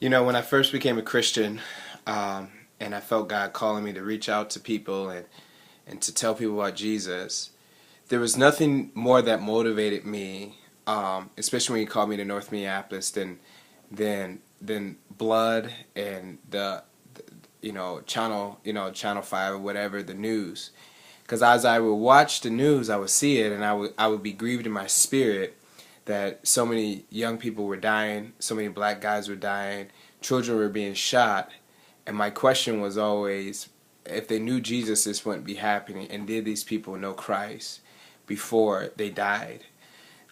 You know, when I first became a Christian, and I felt God calling me to reach out to people and to tell people about Jesus, there was nothing more that motivated me, especially when He called me to North Minneapolis, than blood and Channel 5 or whatever, the news. Because as I would watch the news, I would see it, and I would be grieved in my spirit that so many young people were dying, so many black guys were dying, children were being shot, and my question was always, if they knew Jesus, this wouldn't be happening, and did these people know Christ before they died?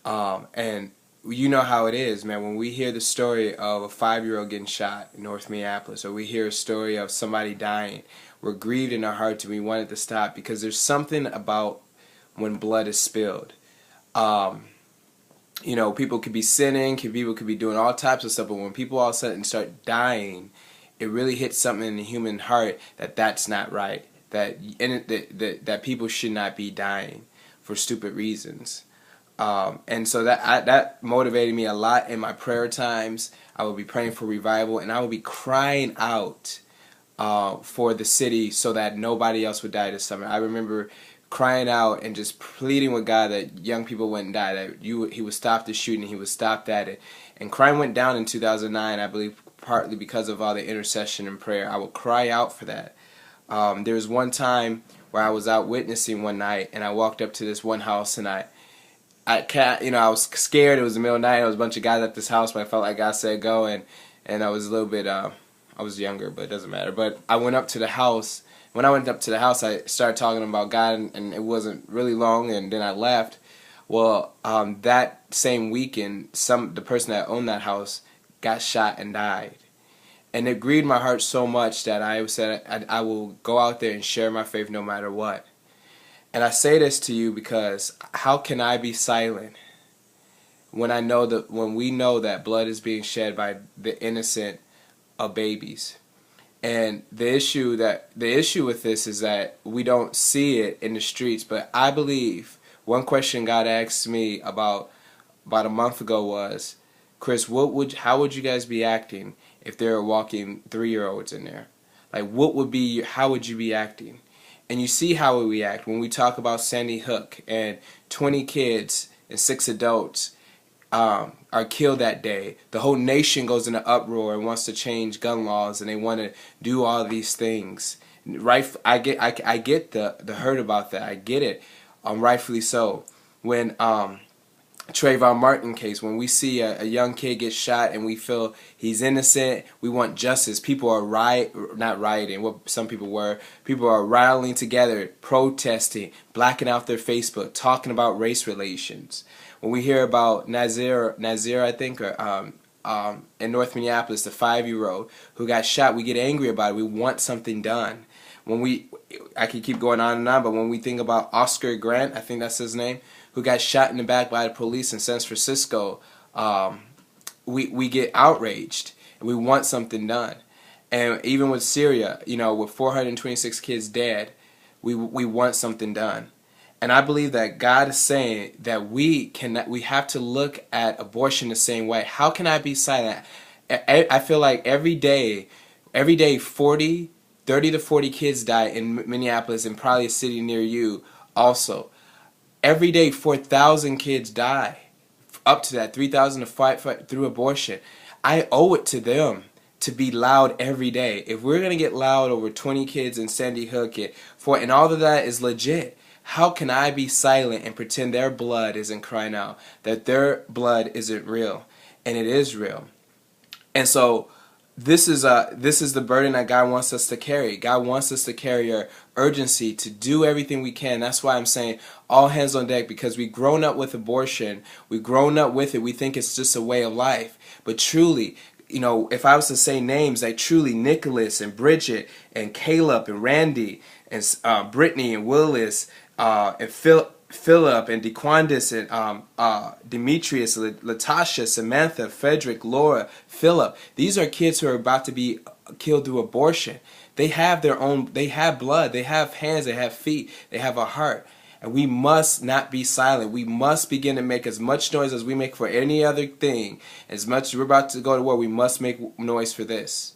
And you know how it is, man. When we hear the story of a 5-year-old getting shot in North Minneapolis, or we hear a story of somebody dying, we're grieved in our hearts and we want it to stop, because there's something about when blood is spilled. People could be sinning, people could be doing all types of stuff, but when people all of a sudden start dying, it really hits something in the human heart that's not right. That people should not be dying for stupid reasons. And so that motivated me a lot in my prayer times. I would be praying for revival, and I would be crying out for the city so that nobody else would die this summer. I remember crying out and just pleading with God that young people wouldn't die, that He would stop the shooting, He would stop that. And crime went down in 2009, I believe, partly because of all the intercession and prayer. I would cry out for that. There was one time where I was out witnessing one night, and I walked up to this one house, and I was scared. It was the middle of the night. There was a bunch of guys at this house, but I felt like God said go, and I was a little bit, I was younger, but it doesn't matter. But I went up to the house. When I went up to the house, I started talking about God, and it wasn't really long, and then I left. Well, that same weekend, the person that owned that house got shot and died. And it grieved my heart so much that I said I will go out there and share my faith no matter what. And I say this to you because how can I be silent when we know that blood is being shed by the innocent of babies? And the issue with this is that we don't see it in the streets. But I believe one question God asked me about a month ago was, Chris, how would you guys be acting if there were walking 3-year-olds in there? Like, how would you be acting? And you see how we act when we talk about Sandy Hook and 20 kids and 6 adults are killed that day. The whole nation goes into uproar and wants to change gun laws, and they want to do all these things. Right? I get the hurt about that. I get it. Rightfully so. When Trayvon Martin case, when we see a young kid get shot and we feel he's innocent, we want justice. People are not rioting, what some people were. People are rallying together, protesting, blacking out their Facebook, talking about race relations. When we hear about Nazir, I think, or in North Minneapolis, the 5-year-old who got shot, we get angry about it. We want something done. I could keep going on and on, but when we think about Oscar Grant, I think that's his name, who got shot in the back by the police in San Francisco, we get outraged and we want something done. And even with Syria, with 426 kids dead, we want something done. And I believe that God is saying that we have to look at abortion the same way. How can I be silent? I feel like every day 30 to 40 kids die in Minneapolis, and probably a city near you also. Every day 4,000 kids die. Up to that, 3,000 to fight through abortion. I owe it to them to be loud every day. If we're going to get loud over 20 kids in Sandy Hook, and all of that is legit, how can I be silent and pretend their blood isn't crying out, that their blood isn't real? And it is real. And so this is the burden that God wants us to carry. God wants us to carry our urgency to do everything we can. That's why I'm saying all hands on deck, because we've grown up with abortion. We've grown up with it. We think it's just a way of life. But truly, if I was to say names, like truly Nicholas and Bridget and Caleb and Randy and Brittany and Willis and Philip and DeQuandis and Demetrius, Latasha, Samantha, Frederick, Laura, Philip. These are kids who are about to be killed through abortion. They have blood, they have hands, they have feet, they have a heart. And we must not be silent. We must begin to make as much noise as we make for any other thing. As much as we're about to go to war, we must make noise for this.